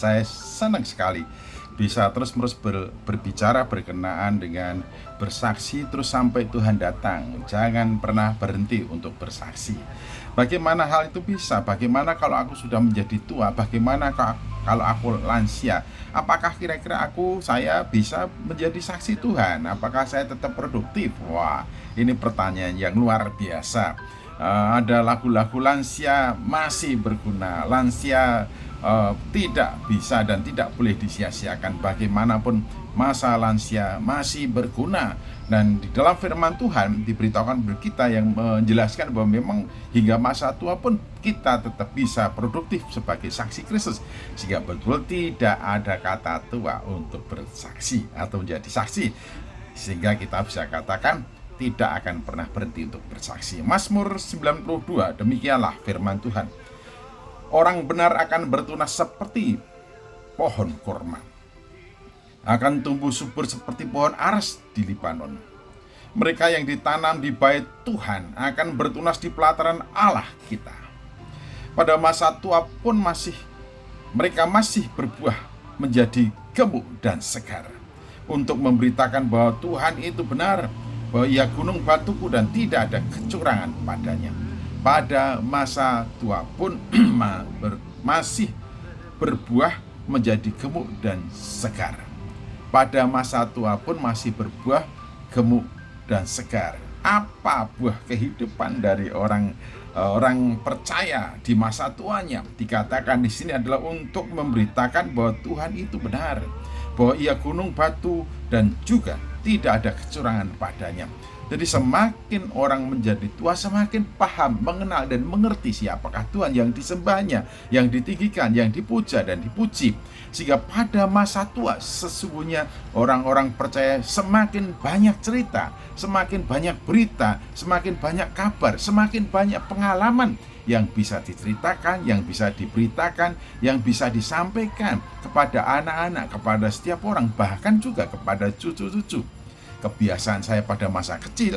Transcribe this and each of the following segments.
Saya senang sekali bisa terus-menerus berbicara berkenaan dengan bersaksi terus sampai Tuhan datang. Jangan pernah berhenti untuk bersaksi. Bagaimana hal itu bisa? Bagaimana kalau aku sudah menjadi tua? Bagaimana kalau aku lansia? Apakah kira-kira saya bisa menjadi saksi Tuhan? Apakah saya tetap produktif? Wah, ini pertanyaan yang luar biasa. Ada lagu-lagu lansia masih berguna, lansia tidak bisa dan tidak boleh disia-siakan. Bagaimanapun masa lansia masih berguna. Dan di dalam firman Tuhan diberitakan kepada kita yang menjelaskan bahwa memang hingga masa tua pun kita tetap bisa produktif sebagai saksi Kristus. Sehingga betul tidak ada kata tua untuk bersaksi atau menjadi saksi. Sehingga kita bisa katakan tidak akan pernah berhenti untuk bersaksi. Mazmur 92, demikianlah firman Tuhan. Orang benar akan bertunas seperti pohon kurma, akan tumbuh subur seperti pohon aras di Libanon. Mereka yang ditanam di bait Tuhan akan bertunas di pelataran Allah kita. Pada masa tua pun mereka masih berbuah menjadi gemuk dan segar, untuk memberitakan bahwa Tuhan itu benar, bahwa Ia gunung batuku dan tidak ada kecurangan padanya. Pada masa tua pun masih berbuah menjadi gemuk dan segar. Pada masa tua pun masih berbuah gemuk dan segar. Apa buah kehidupan dari orang percaya di masa tuanya? Dikatakan di sini adalah untuk memberitakan bahwa Tuhan itu benar, bahwa Ia gunung batu dan juga tidak ada kecurangan padanya. Jadi semakin orang menjadi tua, semakin paham, mengenal dan mengerti siapakah Tuhan yang disembahnya, yang ditinggikan, yang dipuja dan dipuji. Sehingga pada masa tua sesungguhnya orang-orang percaya semakin banyak cerita, semakin banyak berita, semakin banyak kabar, semakin banyak pengalaman yang bisa diceritakan, yang bisa diberitakan, yang bisa disampaikan kepada anak-anak, kepada setiap orang, bahkan juga kepada cucu-cucu. Kebiasaan saya pada masa kecil,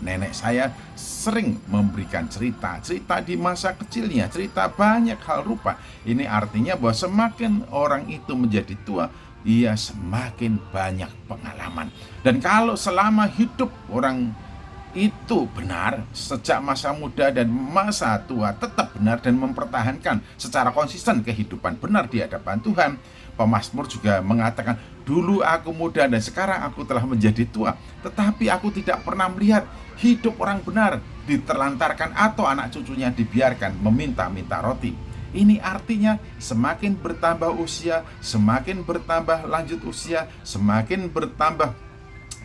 nenek saya sering memberikan cerita di masa kecilnya, cerita banyak hal rupa. Ini artinya bahwa semakin orang itu menjadi tua, ia semakin banyak pengalaman. Dan kalau selama hidup orang itu benar, sejak masa muda dan masa tua tetap benar dan mempertahankan secara konsisten kehidupan benar di hadapan Tuhan. Pemazmur juga mengatakan, dulu aku muda dan sekarang aku telah menjadi tua, tetapi aku tidak pernah melihat hidup orang benar diterlantarkan atau anak cucunya dibiarkan meminta-minta roti. Ini artinya semakin bertambah usia, semakin bertambah lanjut usia, semakin bertambah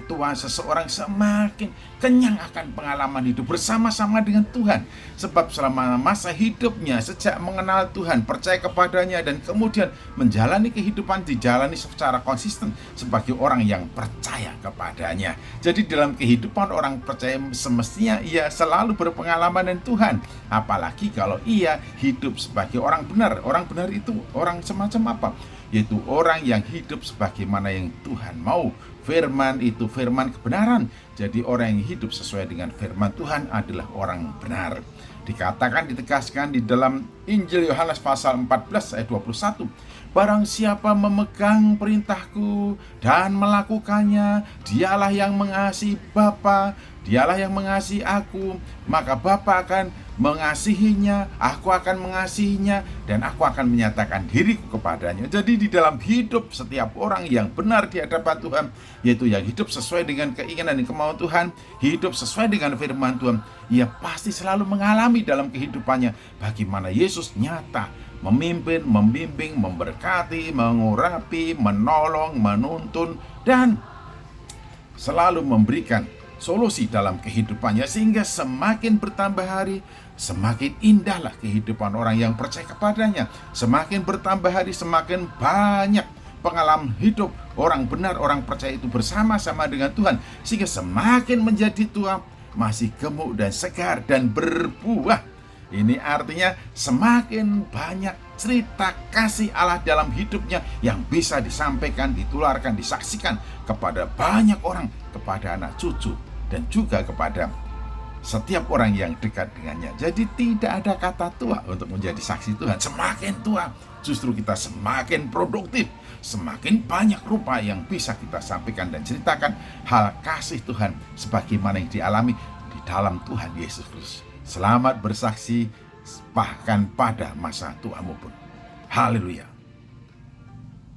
tua seseorang, semakin kenyang akan pengalaman hidup bersama-sama dengan Tuhan. Sebab selama masa hidupnya, sejak mengenal Tuhan, percaya kepadanya, dan kemudian menjalani kehidupan, dijalani secara konsisten sebagai orang yang percaya kepadanya. Jadi dalam kehidupan orang percaya semestinya ia selalu berpengalaman dengan Tuhan. Apalagi kalau ia hidup sebagai orang benar. Orang benar itu orang semacam apa? Yaitu orang yang hidup sebagaimana yang Tuhan mau. Firman itu firman kebenaran. Jadi orang yang hidup sesuai dengan firman Tuhan adalah orang benar. Dikatakan, ditegaskan di dalam Injil Yohanes pasal 14 ayat 21. Barang siapa memegang perintahku dan melakukannya, dialah yang mengasihi Bapa, dialah yang mengasihi aku, maka Bapa akan mengasihinya, aku akan mengasihinya, dan aku akan menyatakan diriku kepadanya. Jadi di dalam hidup setiap orang yang benar di hadapan Tuhan, yaitu yang hidup sesuai dengan keinginan dan kemauan Tuhan, hidup sesuai dengan firman Tuhan, ia pasti selalu mengalami dalam kehidupannya bagaimana Yesus nyata memimpin, membimbing, memberkati, mengurapi, menolong, menuntun, dan selalu memberikan solusi dalam kehidupannya. Sehingga semakin bertambah hari, semakin indahlah kehidupan orang yang percaya kepadanya. Semakin bertambah hari, semakin banyak pengalaman hidup orang benar, orang percaya itu bersama-sama dengan Tuhan. Sehingga semakin menjadi tua, masih gemuk dan segar dan berbuah. Ini artinya semakin banyak cerita kasih Allah dalam hidupnya yang bisa disampaikan, ditularkan, disaksikan kepada banyak orang, kepada anak cucu, dan juga kepada setiap orang yang dekat dengannya. Jadi tidak ada kata tua untuk menjadi saksi Tuhan. Semakin tua, justru kita semakin produktif, semakin banyak rupa yang bisa kita sampaikan dan ceritakan hal kasih Tuhan sebagaimana yang dialami di dalam Tuhan Yesus Kristus. Selamat bersaksi bahkan pada masa tuamu pun. Haleluya.